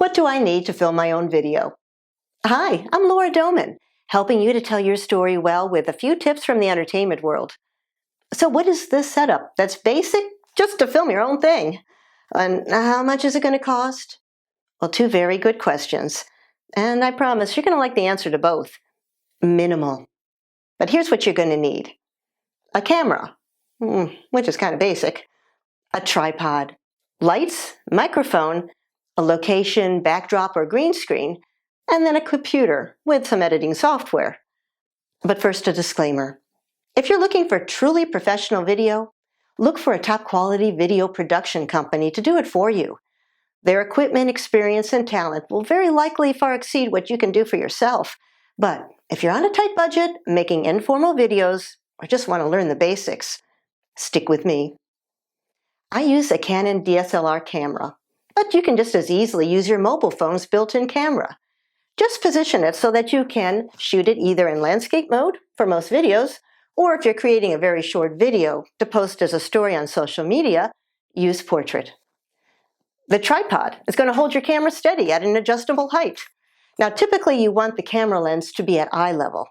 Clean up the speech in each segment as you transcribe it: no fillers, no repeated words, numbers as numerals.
What do I need to film my own video? Hi, I'm Laura Doman, helping you to tell your story well with a few tips from the entertainment world. So what is this setup that's basic just to film your own thing? And how much is it going to cost? Well, two very good questions. And I promise you're going to like the answer to both. Minimal. But here's what you're going to need. A camera, which is kind of basic. A tripod. Lights, microphone, a location, backdrop, or green screen, and then a computer with some editing software. But first, a disclaimer. If you're looking for truly professional video, look for a top quality video production company to do it for you. Their equipment, experience, and talent will very likely far exceed what you can do for yourself. But if you're on a tight budget, making informal videos, or just want to learn the basics, stick with me. I use a Canon DSLR camera, but you can just as easily use your mobile phone's built-in camera. Just position it so that you can shoot it either in landscape mode for most videos, or if you're creating a very short video to post as a story on social media, use portrait. The tripod is going to hold your camera steady at an adjustable height. Now, typically you want the camera lens to be at eye level.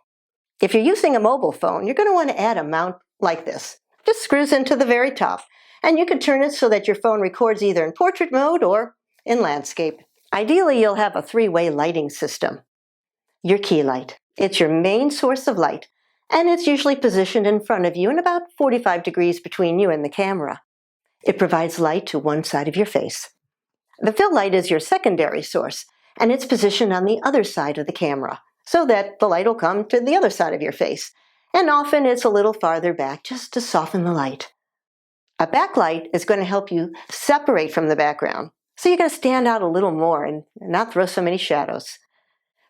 If you're using a mobile phone, you're going to want to add a mount like this. Just screws into the very top, and you can turn it so that your phone records either in portrait mode or in landscape. Ideally, you'll have a three-way lighting system. Your key light. It's your main source of light, and it's usually positioned in front of you and about 45 degrees between you and the camera. It provides light to one side of your face. The fill light is your secondary source, and it's positioned on the other side of the camera, so that the light will come to the other side of your face, and often it's a little farther back just to soften the light. A backlight is going to help you separate from the background, so you're going to stand out a little more and not throw so many shadows.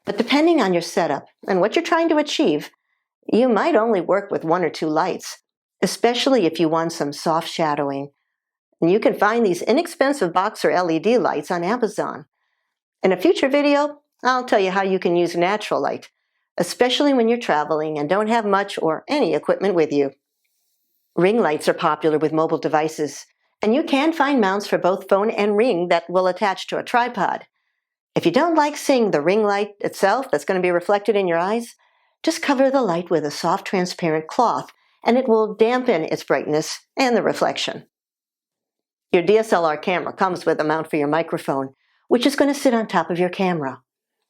But depending on your setup and what you're trying to achieve, you might only work with one or two lights, especially if you want some soft shadowing. And you can find these inexpensive box or LED lights on Amazon. In a future video, I'll tell you how you can use natural light, especially when you're traveling and don't have much or any equipment with you. Ring lights are popular with mobile devices, and you can find mounts for both phone and ring that will attach to a tripod. If you don't like seeing the ring light itself that's going to be reflected in your eyes, just cover the light with a soft transparent cloth, and it will dampen its brightness and the reflection. Your DSLR camera comes with a mount for your microphone, which is going to sit on top of your camera.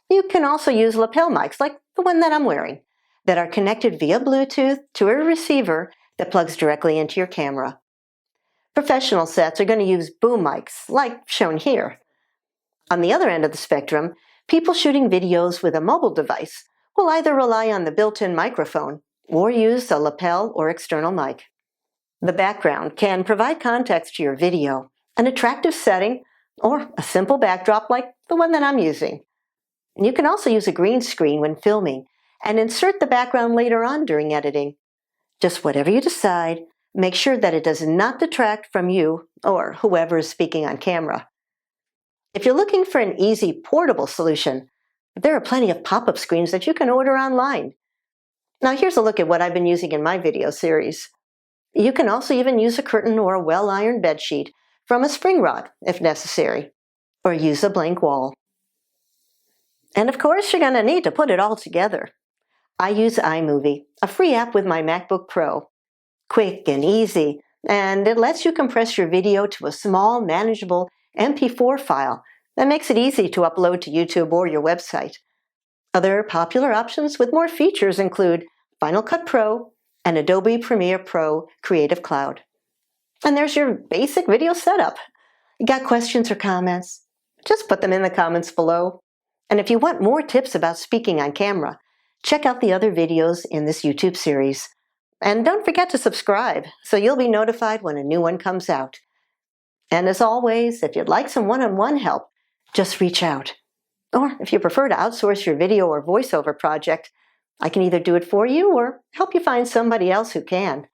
You can also use lapel mics like the one that I'm wearing, that are connected via Bluetooth to a receiver that plugs directly into your camera. Professional sets are going to use boom mics, like shown here. On the other end of the spectrum, people shooting videos with a mobile device will either rely on the built-in microphone or use a lapel or external mic. The background can provide context to your video, an attractive setting, or a simple backdrop like the one that I'm using. And you can also use a green screen when filming and insert the background later on during editing. Just whatever you decide, make sure that it does not detract from you or whoever is speaking on camera. If you're looking for an easy, portable solution, there are plenty of pop-up screens that you can order online. Now here's a look at what I've been using in my video series. You can also even use a curtain or a well-ironed bedsheet from a spring rod if necessary, or use a blank wall. And of course, you're going to need to put it all together. I use iMovie, a free app with my MacBook Pro. Quick and easy, and it lets you compress your video to a small, manageable MP4 file that makes it easy to upload to YouTube or your website. Other popular options with more features include Final Cut Pro and Adobe Premiere Pro Creative Cloud. And there's your basic video setup. You got questions or comments? Just put them in the comments below. And if you want more tips about speaking on camera, check out the other videos in this YouTube series. And don't forget to subscribe so you'll be notified when a new one comes out. And as always, if you'd like some one-on-one help, just reach out. Or if you prefer to outsource your video or voiceover project, I can either do it for you or help you find somebody else who can.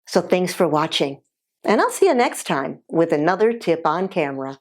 So thanks for watching, and I'll see you next time with another tip on camera.